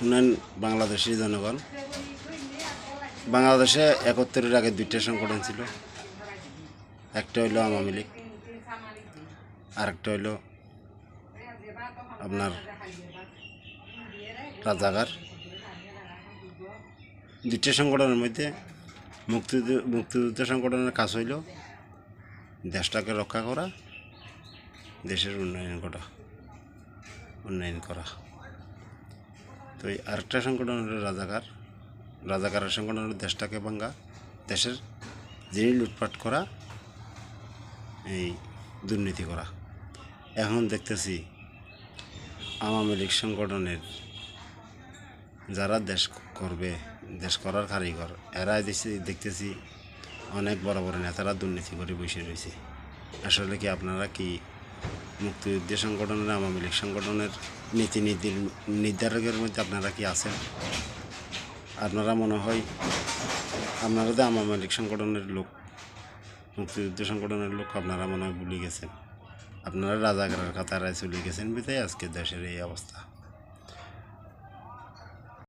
শুনেন বাংলাদেশের জনগণ, বাংলাদেশে ৭১-এর আগে দুইটা সংগঠন ছিল। একটা হইল আওয়ামী লীগ, আরেকটা হইল আপনার রাজাকার। দুইটা সংগঠনের মধ্যে মুক্তিযুদ্ধ সংগঠনের কাজ হইল দেশটাকে রক্ষা করা, দেশের উন্নয়ন করা। তো এই আরেকটা সংগঠন হলো রাজাকারের সংগঠন হলো দেশটাকে ভাঙ্গা, দেশের জিনিস লুটপাট করা, এই দুর্নীতি করা। এখন দেখতেছি আওয়ামী লীগ সংগঠনের যারা দেশ করার কারিগর, এরা দেখতেছি অনেক বড় বড় নেতারা দুর্নীতি করে বসে রয়েছে। আসলে কি আপনারা কি মুক্তিযুদ্ধ সংগঠনের, আওয়ামী লীগ সংগঠনের নীতি নির্ধারকের মধ্যে আপনারা কি আছেন? আপনারা মনে হয় আপনারা তো আওয়ামী লীগ সংগঠনের লোক, মুক্তিযুদ্ধ সংগঠনের লোক, আপনারা মনে হয় ভুলে গেছেন। আপনারা রাজাকারের কাতারায় চলে গেছেন বিধায় আজকে দেশের এই অবস্থা।